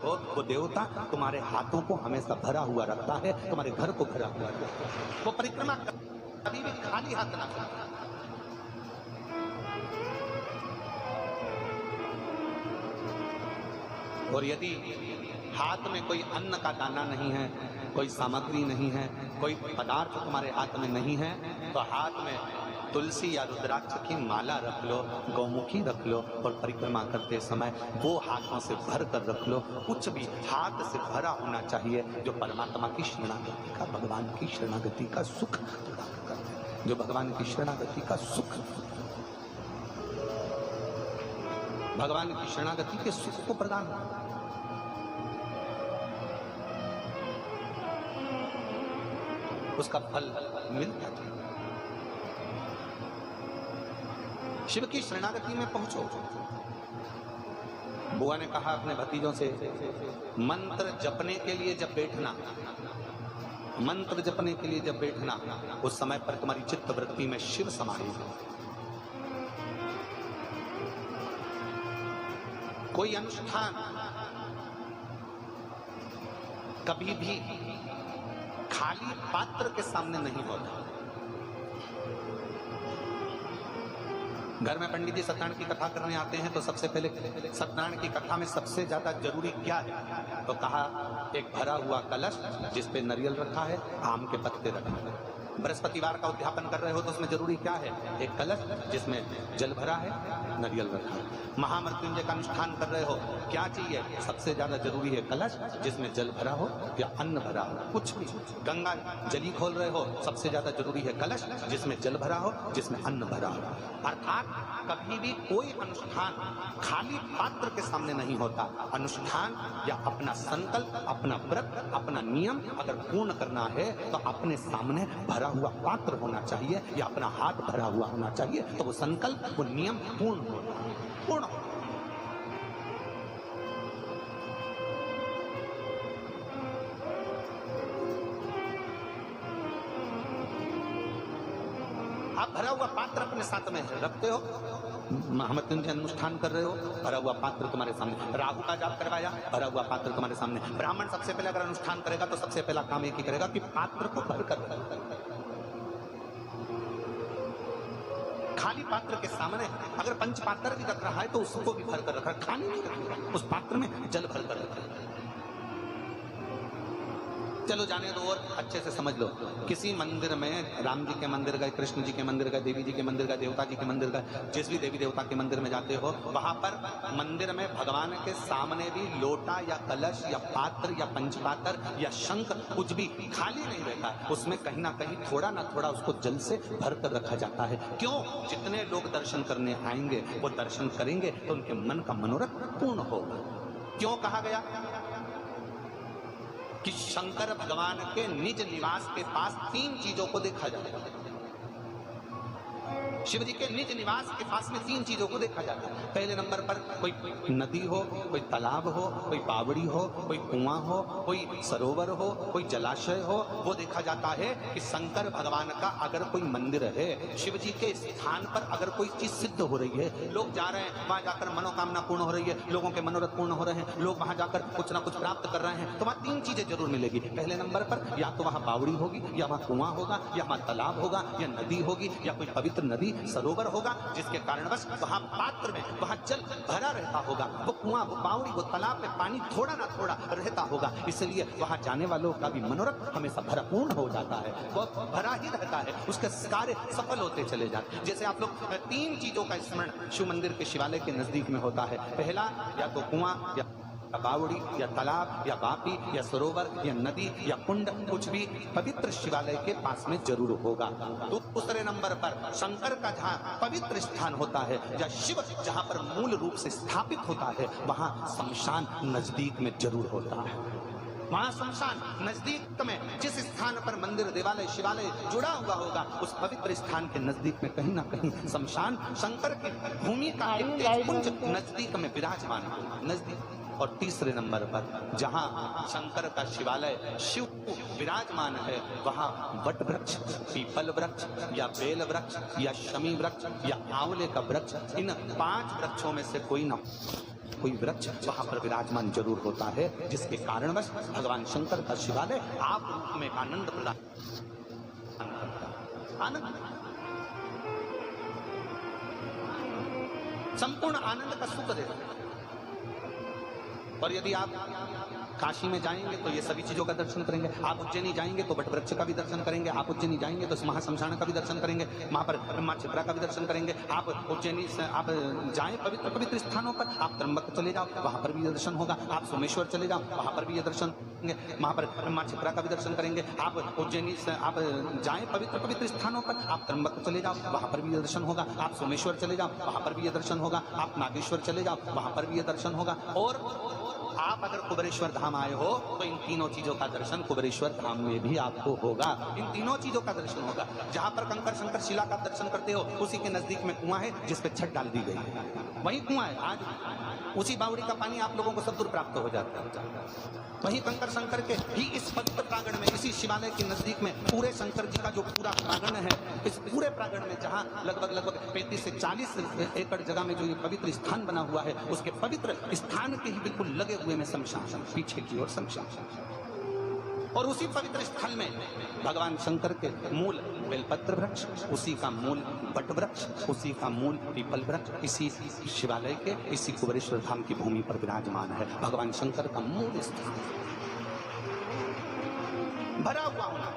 रखो, वो देवता तुम्हारे हाथों को हमेशा भरा हुआ रखता है, तुम्हारे घर को भरा हुआ रखता है। वो परिक्रमा कभी भी खाली हाथ ना करो। और यदि हाथ में कोई अन्न का दाना नहीं है, कोई सामग्री नहीं है, कोई पदार्थ तुम्हारे हाथ में नहीं है, तो हाथ में तुलसी या रुद्राक्ष की माला रख लो, गौमुखी रख लो, और परिक्रमा करते समय वो हाथों से भर कर रख लो। कुछ भी हाथ से भरा होना चाहिए जो परमात्मा की शरणागति का, भगवान की शरणागति का सुख प्रदान करते हैं, जो भगवान की शरणागति का सुख, भगवान की शरणागति के सुख को प्रदान करते हैं। उसका फल मिल जाता है। शिव की शरणागति में पहुंचो। बुआ ने कहा अपने भतीजों से, मंत्र जपने के लिए जब बैठना, मंत्र जपने के लिए जब बैठना, उस समय पर तुम्हारी चित्त वृत्ति में शिव समाहित हो। कोई अनुष्ठान कभी भी खाली पात्र के सामने नहीं होता। घर में पंडित जी सत्यनारायण की कथा करने आते हैं तो सबसे पहले सत्यनारायण की कथा में सबसे ज्यादा जरूरी क्या है, तो कहा एक भरा हुआ कलश जिस पे नारियल रखा है, आम के पत्ते रखे हैं। बृहस्पतिवार का उद्यापन कर रहे हो तो उसमें जरूरी क्या है, एक कलश जिसमें जल भरा है, नारियल रखा है। महामृत्युंजय का अनुष्ठान कर रहे हो, क्या चाहिए, सबसे ज्यादा जरूरी है कलश जिसमें जल भरा हो या अन्न भरा हो, कुछ भी। गंगा जली खोल रहे हो, सबसे ज्यादा जरूरी है कलश जिसमें जल भरा हो, जिसमें अन्न भरा हो। अर्थात कभी भी कोई अनुष्ठान खाली पात्र के सामने नहीं होता। अनुष्ठान या अपना संकल्प, अपना व्रत, अपना नियम अगर पूर्ण करना है तो अपने सामने भरा हुआ पात्र होना चाहिए या अपना हाथ भरा हुआ होना चाहिए, तो वो संकल्प, वो नियम पूर्ण हो, पूर्ण हो। आप भरा हुआ पात्र अपने साथ में रखते हो, महामृत्युंजय अनुष्ठान कर रहे हो, भरा हुआ पात्र तुम्हारे सामने। राहु का जाप करवाया, भरा हुआ पात्र तुम्हारे सामने। ब्राह्मण सबसे पहले अगर अनुष्ठान करेगा तो सबसे पहला काम एक ही करेगा कि पात्र को भर कर, खाली पात्र के सामने अगर पंच पात्र भी रख रहा है तो उसको भी भर कर रखा, खाली नहीं रखा, उस पात्र में जल भर कर रखा। चलो जाने दो और अच्छे से समझ लो। किसी मंदिर में, राम जी के मंदिर गए, कृष्ण जी के मंदिर गए, देवी जी के मंदिर गए, देवता जी के मंदिर गए, जिस भी देवी देवता के मंदिर में जाते हो, वहां पर मंदिर में भगवान के सामने भी लोटा या कलश या पात्र या पंचपात्र या शंख कुछ भी खाली नहीं रहता, उसमें कहीं ना कहीं थोड़ा ना थोड़ा उसको जल से भर कर रखा जाता है। क्यों? जितने लोग दर्शन करने आएंगे वो दर्शन करेंगे तो उनके मन का मनोरथ पूर्ण होगा। क्यों कहा गया कि शंकर भगवान के निज निवास के पास तीन चीजों को देखा जाता है। शिव जी के निज निवास के पास में तीन चीजों को देखा जाता है। पहले नंबर पर कोई नदी हो, कोई तालाब हो, कोई बावड़ी हो, कोई कुआं हो, कोई सरोवर हो, कोई जलाशय हो, वो देखा जाता है कि शंकर भगवान का अगर कोई मंदिर है, शिव जी के स्थान पर अगर कोई चीज सिद्ध हो रही है, लोग जा रहे हैं, वहां जाकर मनोकामना पूर्ण हो रही है, लोगों के मनोरथ पूर्ण हो रहे हैं, लोग वहां जाकर कुछ ना कुछ प्राप्त कर रहे हैं, तो वहां तीन चीजें जरूर मिलेगी। पहले नंबर पर या तो वहां बावड़ी होगी, या वहां कुआं होगा, या वहां तालाब होगा, या नदी होगी, या कोई पवित्र नदी सरोवर होगा, जिसके कारणवश वहां पात्र में वहां जल भरा रहता होगा। वो कुआं, वो बावड़ी, वो तालाब में पानी थोड़ा ना थोड़ा रहता होगा, इसलिए वहां जाने वालों का भी मनोरथ हमेशा भरपूर्ण हो जाता है, वो भरा ही रहता है, उसके कार्य सफल होते चले जाते हैं। जैसे आप लोग तीन चीजों का स्मरण शिव मंदिर के शिवालय के नजदीक में होता है। पहला या तो कुआं या बावड़ी या तालाब या वापी या सरोवर या नदी या कुंड, कुछ भी पवित्र शिवालय के पास में जरूर होगा। दूसरे नंबर पर शंकर का जहाँ पवित्र स्थान होता है, या शिव जहाँ पर मूल रूप से स्थापित होता है, वहाँ शमशान नजदीक में जरूर होता है। वहां शमशान नजदीक में, जिस स्थान पर मंदिर, देवालय, शिवालय जुड़ा हुआ होगा, उस पवित्र स्थान के नजदीक में कहीं ना कहीं शमशान, शंकर की भूमि का एक तेज पुंज नजदीक में विराजमान होगा, नजदीक। और तीसरे नंबर पर जहां शंकर का शिवालय, शिव विराजमान है, वहां वट वृक्ष, पीपल वृक्ष या बेल वृक्ष या शमी वृक्ष या आंवले का वृक्ष, इन 5 वृक्षों में से कोई ना कोई वृक्ष वहां पर विराजमान जरूर होता है, जिसके कारणवश भगवान शंकर का शिवालय आप रूप में आनंद प्रदान करता है। आनंद, संपूर्ण आनंद का सुख देता है। और यदि आप काशी में जाएंगे तो ये सभी चीजों का दर्शन करेंगे, आप उज्जैनी जाएंगे तो वट वृक्ष का भी दर्शन करेंगे, आप उज्जैनी जाएंगे तो महाशमशान का भी दर्शन करेंगे, वहां पर मां छिप्रा का भी दर्शन करेंगे। आप उज्जैनी से आप जाएं पवित्र पवित्र स्थानों पर, आप त्र्यंबक चले जाओ वहां पर भी ये दर्शन होगा, आप सोमेश्वर चले जाओ वहां पर भी ये दर्शन होंगे, वहां पर मां छिप्रा का भी दर्शन करेंगे। आप उज्जैनी से आप जाएं पवित्र पवित्र स्थानों पर, आप त्र्यंबक चले जाओ वहां पर भी ये दर्शन होगा, आप सोमेश्वर चले जाओ वहां पर भी ये दर्शन होगा, आप नागेश्वर चले जाओ वहां पर भी ये दर्शन होगा। और आप अगर कुबेरेश्वर धाम आए हो तो इन तीनों चीजों का दर्शन कुबेरेश्वर धाम में भी आपको होगा। इन तीनों चीजों का दर्शन होगा। जहां पर कंकर शंकर शिला का दर्शन करते हो उसी के नजदीक में कुआं है जिस पे छत डाल दी गई है, वही कुआं है। आज उसी बावड़ी का पानी आप लोगों को सब दूर प्राप्त हो जाता है। वही कंकर शंकर के ही इस पवित्र प्रांगण में, इसी शिवालय के नजदीक में पूरे शंकर जी का जो पूरा प्रांगण है, इस पूरे प्रांगण में जहां लगभग 35 से 40 एकड़ जगह में जो ये पवित्र स्थान बना हुआ है, उसके पवित्र स्थान के ही बिल्कुल लगे हुए में शमशान, पीछे की ओर शमशान। और उसी पवित्र स्थल में भगवान शंकर के मूल बेलपत्र वृक्ष, उसी का मूल वट वृक्ष, उसी का मूल पीपल वृक्ष, इसी शिवालय के, इसी कुबेरेश्वर धाम की भूमि पर विराजमान है। भगवान शंकर का मूल स्थान भरा हुआ होना।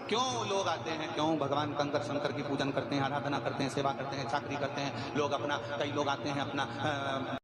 क्यों लोग आते हैं, क्यों भगवान कंकर शंकर की पूजन करते हैं, आराधना करते हैं, सेवा करते हैं, चाकरी करते हैं लोग अपना, कई लोग आते हैं अपना